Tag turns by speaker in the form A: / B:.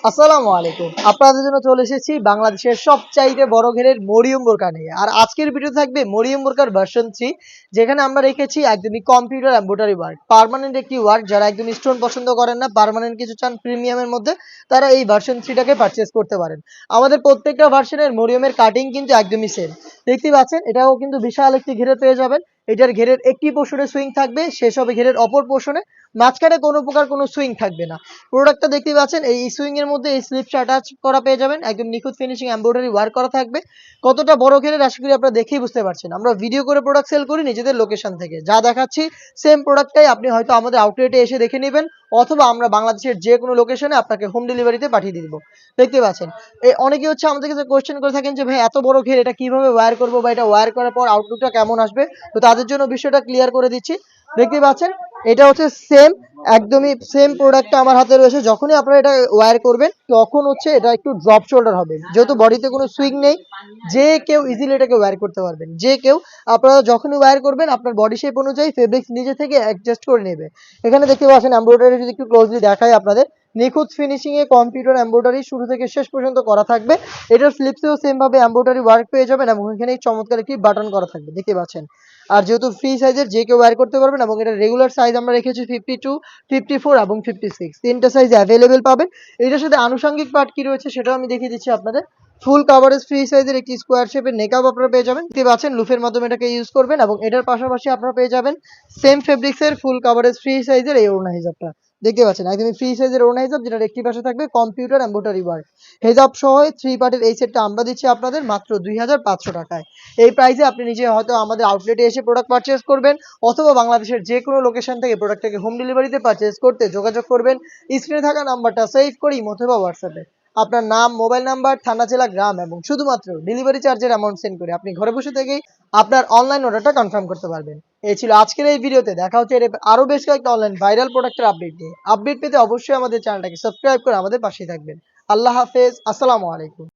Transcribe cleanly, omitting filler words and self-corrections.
A: আসসালামু আলাইকুম। আপনাদের জন্য চলে এসেছি বাংলাদেশের সবচাইতে বড় ঘেরের মরিয়ম বোরকা নিয়ে। আর আজকের ভিডিও থাকবে মরিয়ম বোরকার ভার্সন 3, যেখানে আমরা রেখেছি একদমই কম্পিউটার এমব্রয়ডারি ওয়ার্ক। পার্মানেন্ট একটি ওয়ার্ক, যারা একদমই স্টোন পছন্দ করেন না, পার্মানেন্ট কিছু চান প্রিমিয়ামের মধ্যে, তারা এই ভার্সন 3 টাকে পারচেজ করতে পারেন। আমাদের প্রত্যেকটা ভার্সনের মরিয়মের কাটিং কিন্তু একদমই সেম। দেখতেই পাচ্ছেন, এটাও কিন্তু বিশাল একটি ঘেরে পেয়ে যাবেন। এটার ঘেরের একটি পোর্শনে সুইং থাকবে, শেষ হবে ঘেরের অপর পোর্শনে। মাঝখানে কোনো প্রকার কোনো সুইং থাকবে না। প্রোডাক্টটা দেখতেই পাচ্ছেন, এই সুইং এর মধ্যে এই স্লিপসটা অ্যাটাচ করা পেয়ে যাবেন, একদম নিখুঁত ফিনিশিং এমব্রয়ডারি ওয়ার্ক করা থাকবে। কতটা বড় ঘেরের আশা করি আপনারা দেখেই বুঝতে পারছেন। আমরা ভিডিও করে প্রোডাক্ট সেল করি নিজেদের লোকেশন থেকে, যা দেখাচ্ছি সেম প্রোডাক্টটাই আপনি হয়তো আমাদের আউটলেটে এসে দেখে নেবেন, অথবা আমরা বাংলাদেশের যে কোনো লোকেশনে আপনাকে হোম ডেলিভারিতে পাঠিয়ে দিব। দেখতে পাচ্ছেন, এই অনেকে হচ্ছে আমাদের কাছে কোয়েশ্চেন করে থাকেন যে ভাই এত বড় ঘের এটা কিভাবে ওয়্যার করবো, বা এটা ওয়্যার করার পর আউটলুকটা কেমন আসবে। তো তাদের জন্য বিষয়টা ক্লিয়ার করে দিচ্ছি। দেখতে পাচ্ছেন, এটা হচ্ছে সেম, একদমই সেম প্রোডাক্টটা আমার হাতে রয়েছে। যখনই আপনারা এটা ওয়্যার করবেন, তখন হচ্ছে এটা একটু ড্রপ শোল্ডার হবে, যেহেতু বডিতে কোনো সুইং নেই। যে কেউ ইজিলি এটাকে ওয়্যার করতে পারবেন, যে কেউ। আপনারা যখনই ওয়্যার করবেন, আপনার বডি শেপ অনুযায়ী ফেব্রিক্স নিজে থেকে অ্যাডজাস্ট করে নেবে। এখানে দেখতে পাচ্ছেন এমব্রয়ডারি, যদি একটু ক্লোজলি দেখাই আপনাদের, নিখুঁত ফিনিশিং এ কম্পিউটার এমব্রয়ডারি শুরু থেকে শেষ পর্যন্ত করা থাকবে। এটার স্লিপসেও সেম ভাবে এমব্রয়ডারি ওয়ার্ক পেয়ে যাবেন, এবং এখানে চমৎকার একটি বাটন করা থাকবে, দেখতে পাচ্ছেন। আর যেহেতু ফ্রি সাইজের, যে কেউ ওয়্যার করতে পারবেন, এবং এটা রেগুলার সাইজ আমরা রেখেছি 52, 54 এবং 56, তিনটা সাইজ অ্যাভেলেবেল পাবেন। এটার সাথে আনুষঙ্গিক পার্ট কি রয়েছে সেটাও আমি দেখিয়ে দিচ্ছি আপনাদের। ফুল কাভারেজ ফ্রি সাইজের একটি স্কোয়ার শেপের নেকআপ আপনারা পেয়ে যাবেন, দেখতে পাচ্ছেন। লুফের মাধ্যমে এটাকে ইউজ করবেন, এবং এটার পাশাপাশি আপনারা পেয়ে যাবেন সেম ফেব্রিক্সের ফুল কাভারেজ ফ্রি সাইজের এই ওড়না হিজাবটা। দেখতে পাচ্ছেন একদমই ফ্রি সাইজের ওড়না হিজাব, যেটার একটি পাশে থাকবে কম্পিউটার এমব্রয়ডারি ওয়ার্ক। হেজাব সহ 3 পার্টের এই সেটটা আমরা দিচ্ছি আপনাদের মাত্র 2500 টাকায়। এই প্রাইসে আপনি নিজে হয়তো আমাদের আউটলেটে এসে প্রোডাক্ট পারচেজ করবেন, অথবা বাংলাদেশের যে কোনো লোকেশন থেকে প্রোডাক্টটাকে হোম ডেলিভারিতে পারচেজ করতে যোগাযোগ করবেন স্ক্রিনে থাকা নাম্বারটা সেভ করে ইমোতে বা হোয়াটসঅ্যাপে আপনার নাম, মোবাইল নাম্বার, থানা, জেলা, গ্রাম এবং শুধুমাত্র ডেলিভারি চার্জের অ্যামাউন্ট সেন্ড করে আপনি ঘরে বসে থেকেই আপনার অনলাইন অর্ডারটা কনফার্ম করতে পারবেন। এই ছিল আজকের এই ভিডিওতে। দেখা হচ্ছে এর আরো বেশ কয়েকটা অনলাইন ভাইরাল প্রোডাক্টের আপডেট নিয়ে। আপডেট পেতে অবশ্যই আমাদের চ্যানেলটাকে সাবস্ক্রাইব করে আমাদের পাশেই থাকবেন। আল্লাহ হাফেজ, আসসালামু আলাইকুম।